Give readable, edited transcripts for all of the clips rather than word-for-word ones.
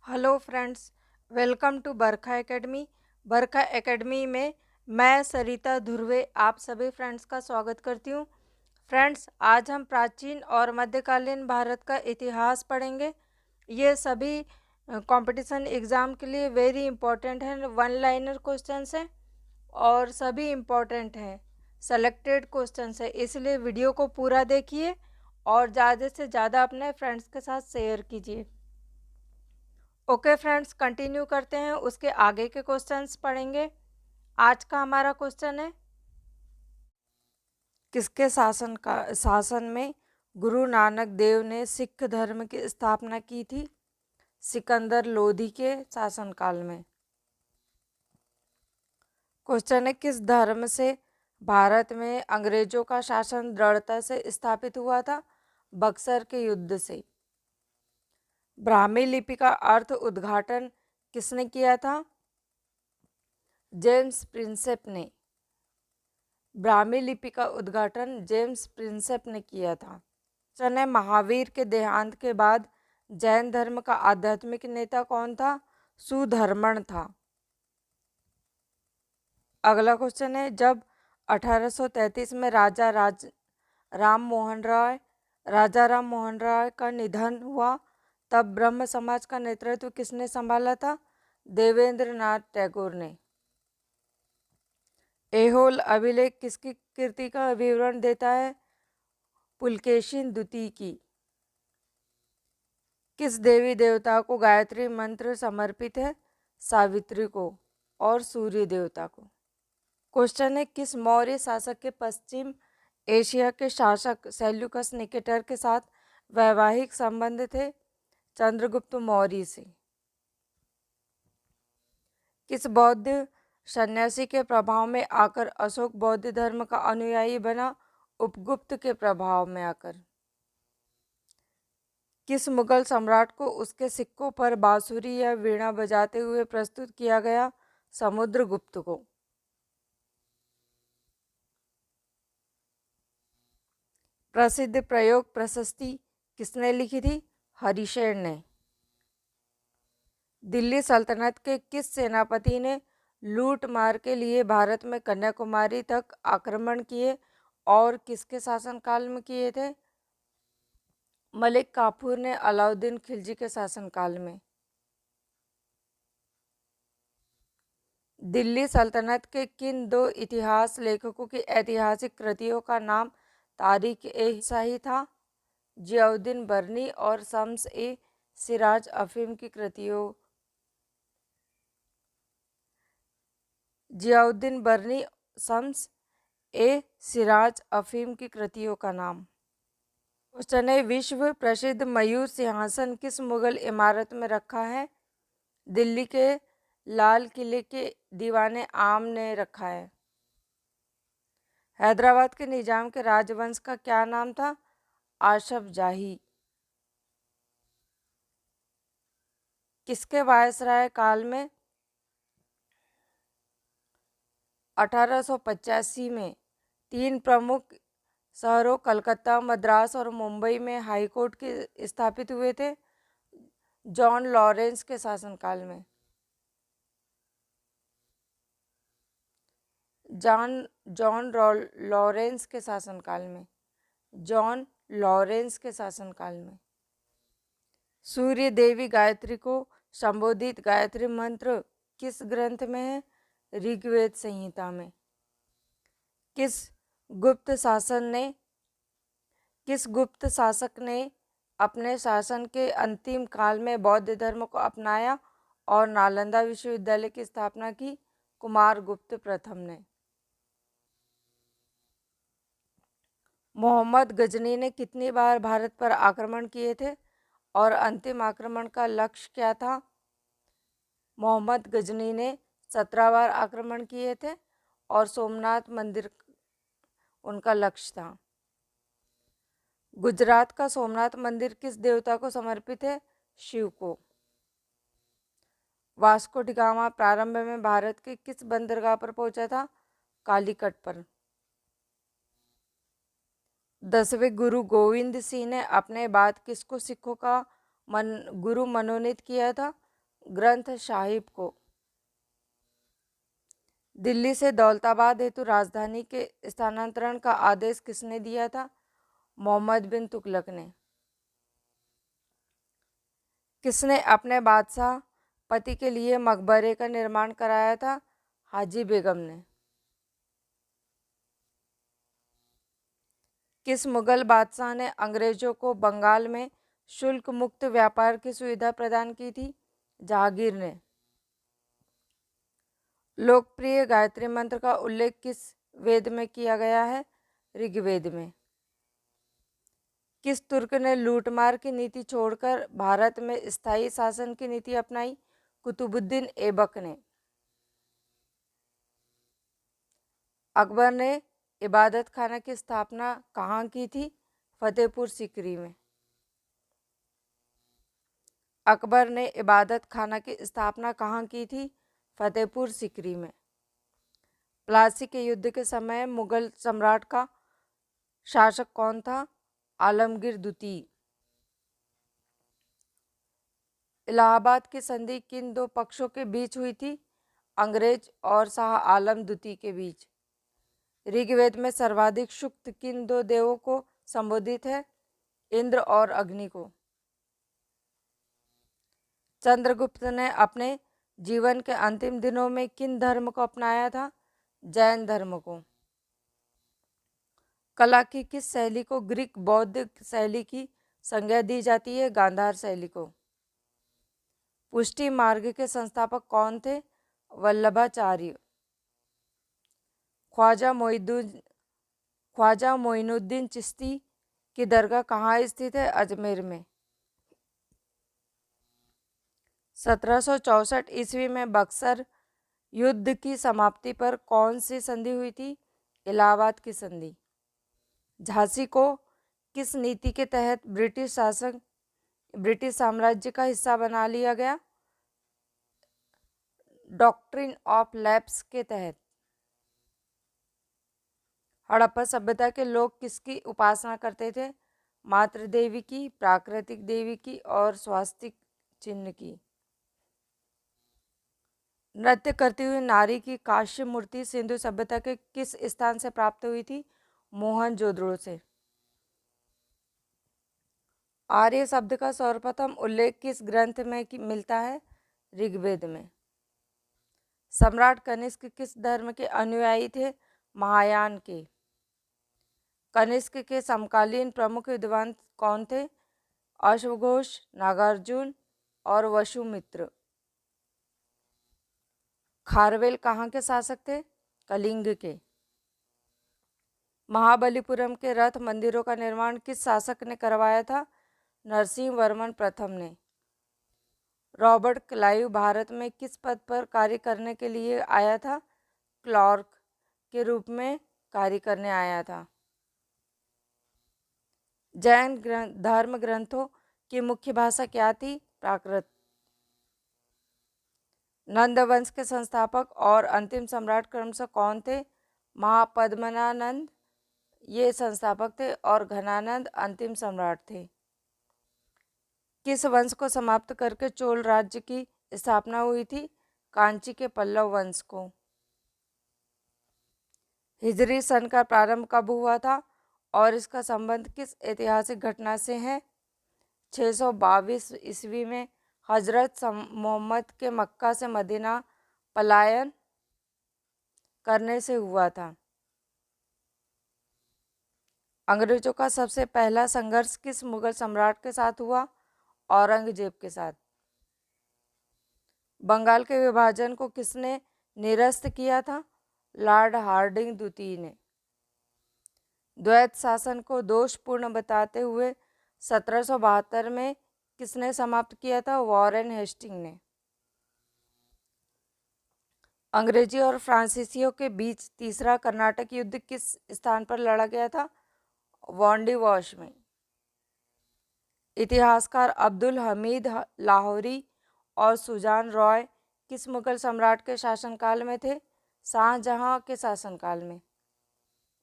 Hello friends, welcome to Barkha academy. Barkha academy में मैं सरिता ध्रुवे आप सभी फ्रेंड्स का स्वागत करती हूँ। फ्रेंड्स, आज हम प्राचीन और मध्यकालीन भारत का इतिहास पढ़ेंगे। ये सभी कंपटीशन एग्ज़ाम के लिए वेरी इंपॉर्टेंट है। वन लाइनर क्वेश्चंस हैं और सभी इम्पोर्टेंट हैं, सेलेक्टेड क्वेश्चंस है, इसलिए वीडियो को पूरा देखिए और ज़्यादा से ज़्यादा अपने फ्रेंड्स के साथ शेयर कीजिए। ओके फ्रेंड्स, कंटिन्यू करते हैं, उसके आगे के क्वेश्चंस पढ़ेंगे। आज का हमारा क्वेश्चन है, किसके शासन में गुरु नानक देव ने सिख धर्म की स्थापना की थी? सिकंदर लोधी के शासनकाल में। क्वेश्चन है, किस धर्म से भारत में अंग्रेजों का शासन दृढ़ता से स्थापित हुआ था? बक्सर के युद्ध से। ब्राह्मी लिपि का अर्थ उद्घाटन किसने किया था? जेम्स प्रिंसेप ने। ब्राह्मी लिपि का उद्घाटन जेम्स प्रिंसेप ने किया था। चने महावीर के देहांत के बाद जैन धर्म का आध्यात्मिक नेता कौन था? सुधर्मण था। अगला क्वेश्चन है, जब 1833 में राजा राम मोहन राय का निधन हुआ तब ब्रह्म समाज का नेतृत्व किसने संभाला था? देवेंद्र नाथ टैगोर ने। ऐहोल अभिलेख किसकी कीर्ति का विवरण देता है? पुलकेशिन द्वितीय की। किस देवी देवता को गायत्री मंत्र समर्पित है? सावित्री को और सूर्य देवता को। क्वेश्चन है, किस मौर्य शासक के पश्चिम एशिया के शासक सेल्यूकस निकेटर के साथ वैवाहिक संबंध थे? चंद्रगुप्त मौर्य से। किस बौद्ध सन्यासी के प्रभाव में आकर अशोक बौद्ध धर्म का अनुयायी बना? उपगुप्त के प्रभाव में आकर। किस मुगल सम्राट को उसके सिक्कों पर बांसुरी या वीणा बजाते हुए प्रस्तुत किया गया? समुद्रगुप्त को। प्रसिद्ध प्रयोग प्रशस्ति किसने लिखी थी? हरिशेन ने। दिल्ली सल्तनत के किस सेनापति ने लूट मार के लिए भारत में कन्याकुमारी तक आक्रमण किए और किसके शासनकाल में किए थे? मलिक काफूर ने अलाउद्दीन खिलजी के शासनकाल में। दिल्ली सल्तनत के किन दो इतिहास लेखकों की ऐतिहासिक कृतियों का नाम तारीख ए शाही था? जियाउद्दीन बर्नी और शम्स ए सिराज अफीम की कृतियों। जियाउद्दीन बर्नी, शम्स ए सिराज अफीम की कृतियों का नाम। क्वेश्चन है, विश्व प्रसिद्ध मयूर सिंहासन किस मुगल इमारत में रखा है? दिल्ली के लाल किले के दीवाने आम ने रखा है। हैदराबाद के निजाम के राजवंश का क्या नाम था? आसफ जाही। किसके वायसराय काल में 1885 में तीन प्रमुख शहरों कलकत्ता, मद्रास और मुंबई में हाईकोर्ट के स्थापित हुए थे? जॉन लॉरेंस के शासनकाल में। जॉन लॉरेंस के शासनकाल में। जॉन लॉरेंस के शासनकाल में। सूर्य देवी गायत्री को संबोधित गायत्री मंत्र किस ग्रंथ में है? ऋग्वेद संहिता में। किस गुप्त शासक ने अपने शासन के अंतिम काल में बौद्ध धर्म को अपनाया और नालंदा विश्वविद्यालय की स्थापना की? कुमारगुप्त प्रथम ने। मोहम्मद गजनी ने कितनी बार भारत पर आक्रमण किए थे और अंतिम आक्रमण का लक्ष्य क्या था? मोहम्मद गजनी ने 17 बार आक्रमण किए थे और सोमनाथ मंदिर उनका लक्ष्य था। गुजरात का सोमनाथ मंदिर किस देवता को समर्पित है? शिव को। वास्को डी गामा प्रारंभ में भारत के किस बंदरगाह पर पहुंचा था? कालीकट पर। 10वें गुरु गोविंद सिंह ने अपने बाद किसको सिखों का गुरु मनोनीत किया था? ग्रंथ साहिब को दिल्ली से दौलताबाद हेतु राजधानी के स्थानांतरण का आदेश किसने दिया था? मोहम्मद बिन तुगलक ने। किसने अपने बादशाह पति के लिए मकबरे का निर्माण कराया था? हाजी बेगम ने। किस मुगल बादशाह ने अंग्रेजों को बंगाल में शुल्क मुक्त व्यापार की सुविधा प्रदान की थी? जहांगीर ने। लोकप्रिय गायत्री मंत्र का उल्लेख किस वेद में किया गया है? ऋग्वेद में। किस तुर्क ने लूटमार की नीति छोड़कर भारत में स्थायी शासन की नीति अपनाई? कुतुबुद्दीन ऐबक ने। अकबर ने इबादत खाना की स्थापना कहाँ की थी? फतेहपुर सीकरी में। अकबर ने इबादत खाना की स्थापना कहाँ की थी? फतेहपुर सीकरी में। प्लासी के युद्ध के समय मुगल सम्राट का शासक कौन था? आलमगीर द्वितीय। इलाहाबाद की संधि किन दो पक्षों के बीच हुई थी? अंग्रेज और शाह आलम द्वितीय के बीच। ऋग्वेद में सर्वाधिक सूक्त किन दो देवों को संबोधित है? इंद्र और अग्नि को। चंद्रगुप्त ने अपने जीवन के अंतिम दिनों में किन धर्म को अपनाया था? जैन धर्म को। कला की किस शैली को ग्रीक बौद्ध शैली की संज्ञा दी जाती है? गांधार शैली को। पुष्टि मार्ग के संस्थापक कौन थे? वल्लभाचार्य। ख्वाजा मोइनुद्दीन चिश्ती की दरगाह कहाँ स्थित है? अजमेर में। 1764 ईस्वी में बक्सर युद्ध की समाप्ति पर कौन सी संधि हुई थी? इलाहाबाद की संधि। झांसी को किस नीति के तहत ब्रिटिश साम्राज्य का हिस्सा बना लिया गया? डॉक्ट्रिन ऑफ लैप्स के तहत। हड़प्पा सभ्यता के लोग किसकी उपासना करते थे? मातृ देवी की, प्राकृतिक देवी की और स्वास्तिक चिन्ह की। नृत्य करती हुई नारी की कांस्य मूर्ति सिंधु सभ्यता के किस स्थान से प्राप्त हुई थी? मोहनजोदड़ो से। आर्य शब्द का सर्वप्रथम उल्लेख किस ग्रंथ में मिलता है? ऋग्वेद में। सम्राट कनिष्क किस धर्म के अनुयायी थे? महायान के। कनिष्क के समकालीन प्रमुख विद्वान कौन थे? अश्वघोष, नागार्जुन और वसुमित्र। खारवेल कहाँ के शासक थे? कलिंग के। महाबलीपुरम के रथ मंदिरों का निर्माण किस शासक ने करवाया था? नरसिंह वर्मन प्रथम ने। रॉबर्ट क्लाइव भारत में किस पद पर कार्य करने के लिए आया था? क्लर्क के रूप में कार्य करने आया था। जैन धर्म ग्रंथों की मुख्य भाषा क्या थी? प्राकृत। नंद वंश के संस्थापक और अंतिम सम्राट क्रमशः कौन थे? महापद्मनानंद ये संस्थापक थे और घनानंद अंतिम सम्राट थे। किस वंश को समाप्त करके चोल राज्य की स्थापना हुई थी? कांची के पल्लव वंश को। हिजरी सन का प्रारंभ कब हुआ था और इसका संबंध किस ऐतिहासिक घटना से है? 622 ईस्वी में हजरत मोहम्मद के मक्का से मदीना पलायन करने से हुआ था। अंग्रेजों का सबसे पहला संघर्ष किस मुगल सम्राट के साथ हुआ? औरंगजेब के साथ। बंगाल के विभाजन को किसने निरस्त किया था? लॉर्ड हार्डिंग द्वितीय ने। द्वैत शासन को दोषपूर्ण बताते हुए 1772 में किसने समाप्त किया था? वॉरेन हेस्टिंग ने। अंग्रेजी और फ्रांसीसियों के बीच तीसरा कर्नाटक युद्ध किस स्थान पर लड़ा गया था? वॉन्डिवॉश में। इतिहासकार अब्दुल हमीद लाहौरी और सुजान रॉय किस मुगल सम्राट के शासनकाल में थे? शाहजहां के शासनकाल में।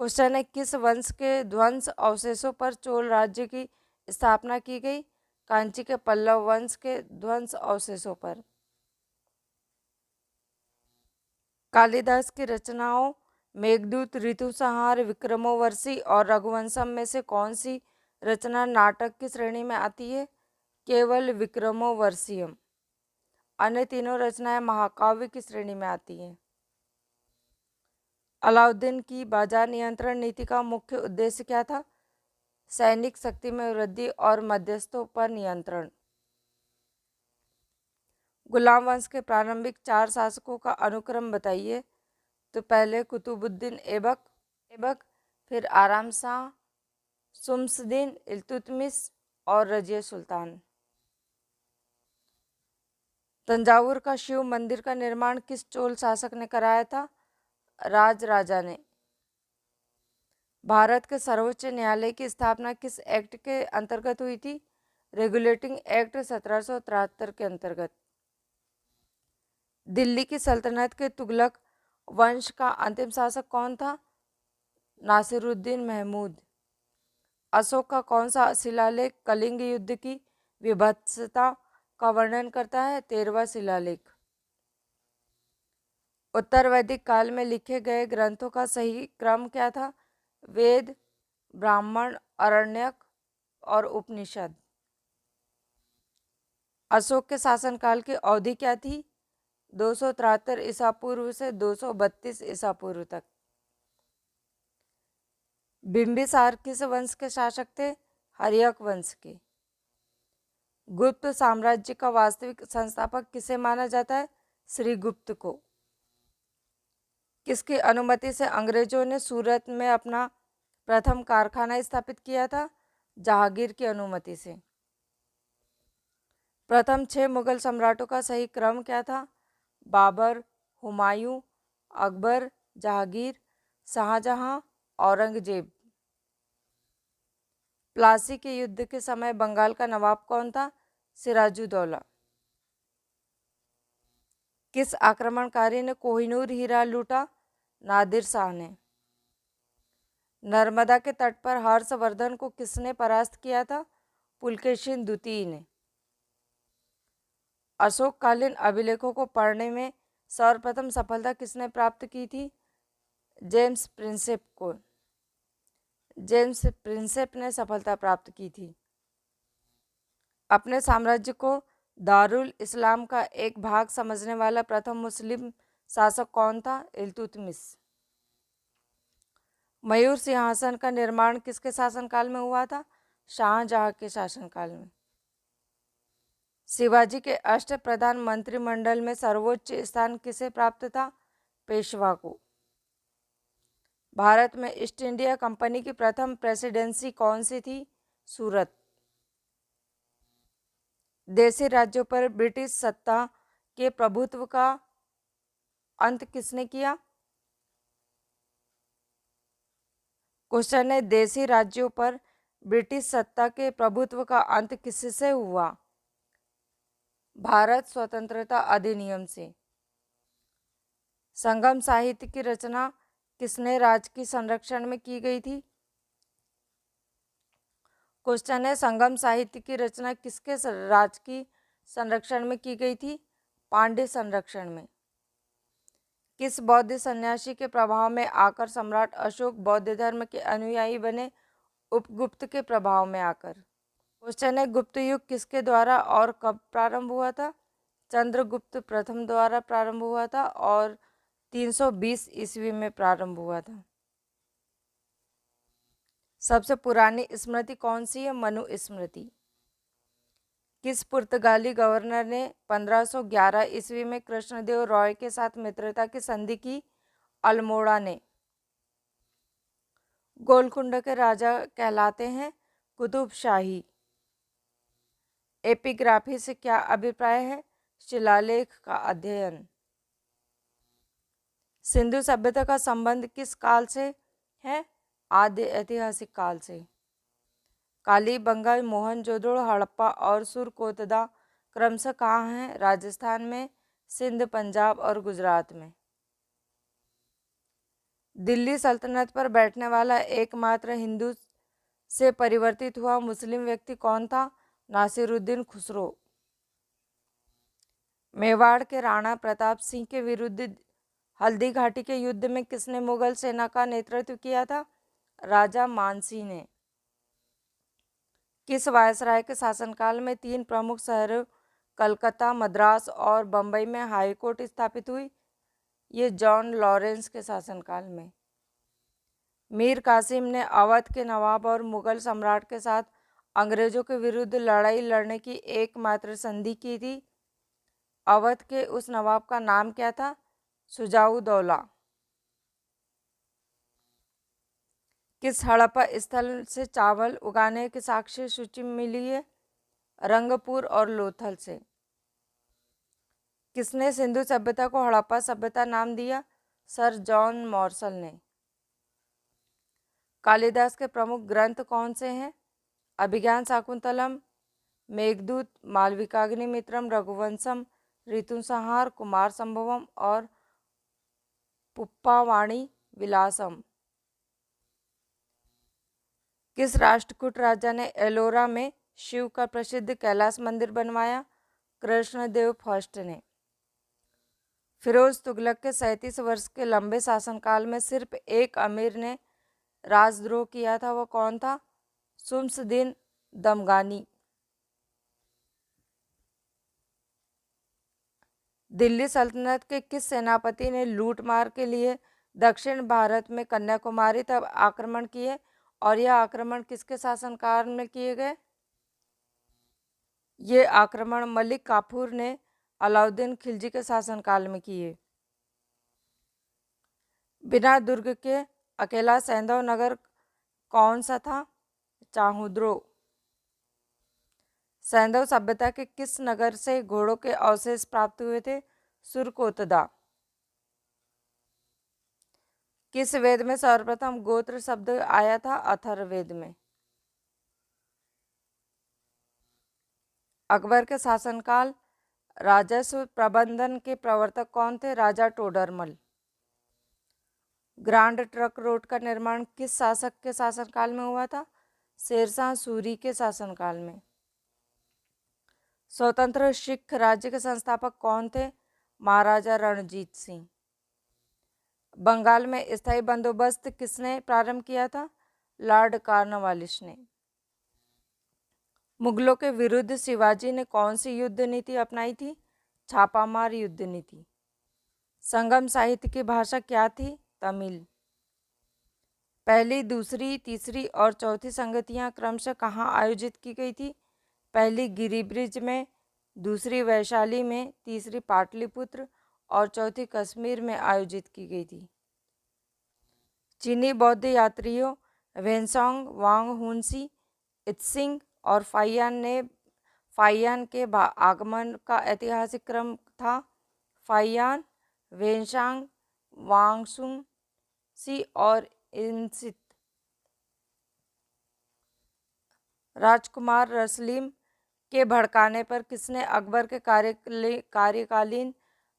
क्वेश्चन है, किस वंश के ध्वंस अवशेषों पर चोल राज्य की स्थापना की गई? कांची के पल्लव वंश के ध्वंस अवशेषों पर। कालिदास की रचनाओं मेघदूत, ऋतुसंहार, विक्रमोर्वशी और रघुवंशम में से कौन सी रचना नाटक की श्रेणी में आती है? केवल विक्रमोर्वशीयम। अन्य तीनों रचनाएं महाकाव्य की श्रेणी में आती हैं। अलाउद्दीन की बाजार नियंत्रण नीति का मुख्य उद्देश्य क्या था? सैनिक शक्ति में वृद्धि और मध्यस्थों पर नियंत्रण। गुलाम वंश के प्रारंभिक 4 शासकों का अनुक्रम बताइए। तो पहले कुतुबुद्दीन ऐबक, फिर आराम शाह, शुम्सदीन, इल्तुतमिश और रजिया सुल्तान। तंजावुर का शिव मंदिर का निर्माण किस चोल शासक ने कराया था? राजराजा ने। भारत के सर्वोच्च न्यायालय की स्थापना किस एक्ट के अंतर्गत हुई थी? रेगुलेटिंग एक्ट 1773 के अंतर्गत। दिल्ली की सल्तनत के तुगलक वंश का अंतिम शासक कौन था? नासिरुद्दीन महमूद। अशोक का कौन सा शिलालेख कलिंग युद्ध की विभत्सता का वर्णन करता है? 13वां शिलालेख। उत्तर वैदिक काल में लिखे गए ग्रंथों का सही क्रम क्या था? वेद, ब्राह्मण, आरण्यक और उपनिषद। अशोक के शासनकाल की अवधि क्या थी? 273 ईसा पूर्व से 232 ईसा पूर्व तक। बिंबिसार किस वंश के शासक थे? हर्यक वंश के। गुप्त साम्राज्य का वास्तविक संस्थापक किसे माना जाता है? श्रीगुप्त को। किसकी अनुमति से अंग्रेजों ने सूरत में अपना प्रथम कारखाना स्थापित किया था? जहांगीर की अनुमति से। प्रथम 6 मुगल सम्राटों का सही क्रम क्या था? बाबर, हुमायूं, अकबर, जहांगीर, शाहजहां, औरंगजेब। प्लासी के युद्ध के समय बंगाल का नवाब कौन था? सिराजुद्दौला। किस आक्रमणकारी ने कोहिनूर हीरा लूटा? नादिर शाह ने। नर्मदा के तट पर हर्षवर्धन को किसने परास्त किया था? पुलकेशिन द्वितीय ने। अशोककालीन अभिलेखों को पढ़ने में सर्वप्रथम सफलता किसने प्राप्त की थी? जेम्स प्रिंसेप को। जेम्स प्रिंसेप ने सफलता प्राप्त की थी। अपने साम्राज्य को दारुल इस्लाम का एक भाग समझने वाला प्रथम मुस्लिम शासक कौन था? इल्तुतमिश। मयूर सिंहासन का निर्माण किसके शासनकाल में हुआ था? शाहजहां के शासनकाल में। शिवाजी के अष्टप्रधान मंत्रिमंडल में सर्वोच्च स्थान किसे प्राप्त था? पेशवा को। भारत में ईस्ट इंडिया कंपनी की प्रथम प्रेसिडेंसी कौन सी थी? सूरत। देशी राज्यों पर ब्रिटिश सत्ता के प्रभुत्व का अंत किसने किया? क्वेश्चन है, देशी राज्यों पर ब्रिटिश सत्ता के प्रभुत्व का अंत किससे हुआ? भारत स्वतंत्रता अधिनियम से। संगम साहित्य की रचना किसने राजकीय संरक्षण में की गई थी? क्वेश्चन है, संगम साहित्य की रचना किसके राजकीय संरक्षण में की गई थी? पांड्य संरक्षण में। किस बौद्ध सन्यासी के प्रभाव में आकर सम्राट अशोक बौद्ध धर्म के अनुयायी बने? उपगुप्त के प्रभाव में आकर। क्वेश्चन है, गुप्त युग किसके द्वारा और कब प्रारंभ हुआ था? चंद्रगुप्त प्रथम द्वारा प्रारंभ हुआ था और 320 ईस्वी में प्रारंभ हुआ था। सबसे पुरानी स्मृति कौन सी है? मनु स्मृति। किस पुर्तगाली गवर्नर ने 1511 ईस्वी में कृष्णदेव रॉय के साथ मित्रता की संधि की? अल्मोड़ा ने। गोलकुंडा के राजा कहलाते हैं? कुतुब शाही। एपिग्राफी से क्या अभिप्राय है? शिलालेख का अध्ययन। सिंधु सभ्यता का संबंध किस काल से है? आद्य ऐतिहासिक काल से। कालीबंगा, मोहनजोदड़ो, हड़प्पा और सुरकोतदा क्रमशः कहाँ हैं? राजस्थान में, सिंध, पंजाब और गुजरात में। दिल्ली सल्तनत पर बैठने वाला एकमात्र हिंदू से परिवर्तित हुआ मुस्लिम व्यक्ति कौन था? नासिरुद्दीन खुसरो। मेवाड़ के राणा प्रताप सिंह के विरुद्ध हल्दी घाटी के युद्ध में किसने मुगल सेना का नेतृत्व किया था? राजा मानसिंह ने। किस वायसराय के शासनकाल में 3 प्रमुख शहरों कलकत्ता, मद्रास और बम्बई में हाईकोर्ट स्थापित हुई? ये जॉन लॉरेंस के शासनकाल में। मीर कासिम ने अवध के नवाब और मुगल सम्राट के साथ अंग्रेजों के विरुद्ध लड़ाई लड़ने की एकमात्र संधि की थी। अवध के उस नवाब का नाम क्या था? शुजाउद्दौला। किस हड़प्पा स्थल से चावल उगाने की साक्ष्य सूची मिली है? रंगपुर और लोथल से। किसने सिंधु सभ्यता को हड़प्पा सभ्यता नाम दिया? सर जॉन मॉर्सल ने। कालिदास के प्रमुख ग्रंथ कौन से हैं? अभिज्ञान शाकुंतलम, मेघदूत, मालविकाग्निमित्रम, रघुवंशम, ऋतुसंहार, कुमार संभवम और पुप्पावाणी विलासम। किस राष्ट्रकूट राजा ने एलोरा में शिव का प्रसिद्ध कैलाश मंदिर बनवाया? कृष्णदेव फर्स्ट ने। फिरोज तुगलक के 37 वर्ष के लंबे शासनकाल में सिर्फ एक अमीर ने राजद्रोह किया था, वह कौन था? शुम्सदीन दमगानी। दिल्ली सल्तनत के किस सेनापति ने लूटमार के लिए दक्षिण भारत में कन्याकुमारी तक आक्रमण किए और यह आक्रमण किसके शासनकाल में किए गए? ये आक्रमण मलिक काफूर ने अलाउद्दीन खिलजी के शासनकाल में किए। बिना दुर्ग के अकेला सैंधव नगर कौन सा था? चाहुद्रो। सैंधव सभ्यता के किस नगर से घोड़ों के अवशेष प्राप्त हुए थे? सुरकोतदा। किस वेद में सर्वप्रथम गोत्र शब्द आया था? अथर्ववेद में। अकबर के शासनकाल राजस्व प्रबंधन के प्रवर्तक कौन थे? राजा टोडरमल। ग्रांड ट्रंक रोड का निर्माण किस शासक के शासनकाल में हुआ था? शेरशाह सूरी के शासनकाल में। स्वतंत्र सिख राज्य के संस्थापक कौन थे? महाराजा रणजीत सिंह। बंगाल में स्थायी बंदोबस्त किसने प्रारंभ किया था? लॉर्ड कॉर्नवालिस ने। मुगलों के विरुद्ध शिवाजी ने कौन सी युद्ध नीति अपनाई थी? छापामार युद्ध नीति। संगम साहित्य की भाषा क्या थी? तमिल। पहली, दूसरी, तीसरी और चौथी संगतियां क्रमशः कहाँ आयोजित की गई थी? पहली गिरिब्रिज में, दूसरी वैशाली में, तीसरी पाटलिपुत्र और चौथी कश्मीर में आयोजित की गई थी। चीनी बौद्ध यात्रियों वेनसोंग, वांग हुनसी, इत्सिंग और फाइयान के आगमन का ऐतिहासिक क्रम था? फाइयान, वेनसांग, वांगसुन सी और इनसित। राजकुमार रसलीम के भड़काने पर किसने अकबर के कार्यकालीन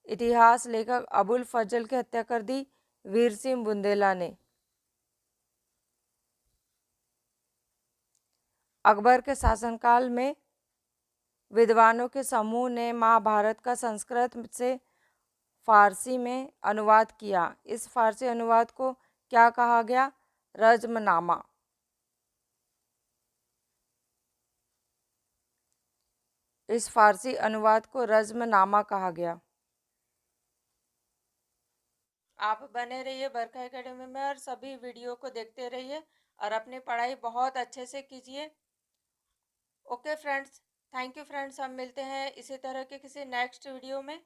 इतिहास लेखक अबुल फजल की हत्या कर दी? वीर सिंह बुंदेला ने। अकबर के शासनकाल में विद्वानों के समूह ने महाभारत का संस्कृत से फारसी में अनुवाद किया। इस फारसी अनुवाद को क्या कहा गया? रज़्मनामा। इस फारसी अनुवाद को रज़्मनामा कहा गया। आप बने रहिए बरखा एकेडमी में और सभी वीडियो को देखते रहिए और अपनी पढ़ाई बहुत अच्छे से कीजिए। Okay friends, thank you friends, हम मिलते हैं इसी तरह के किसी नेक्स्ट वीडियो में।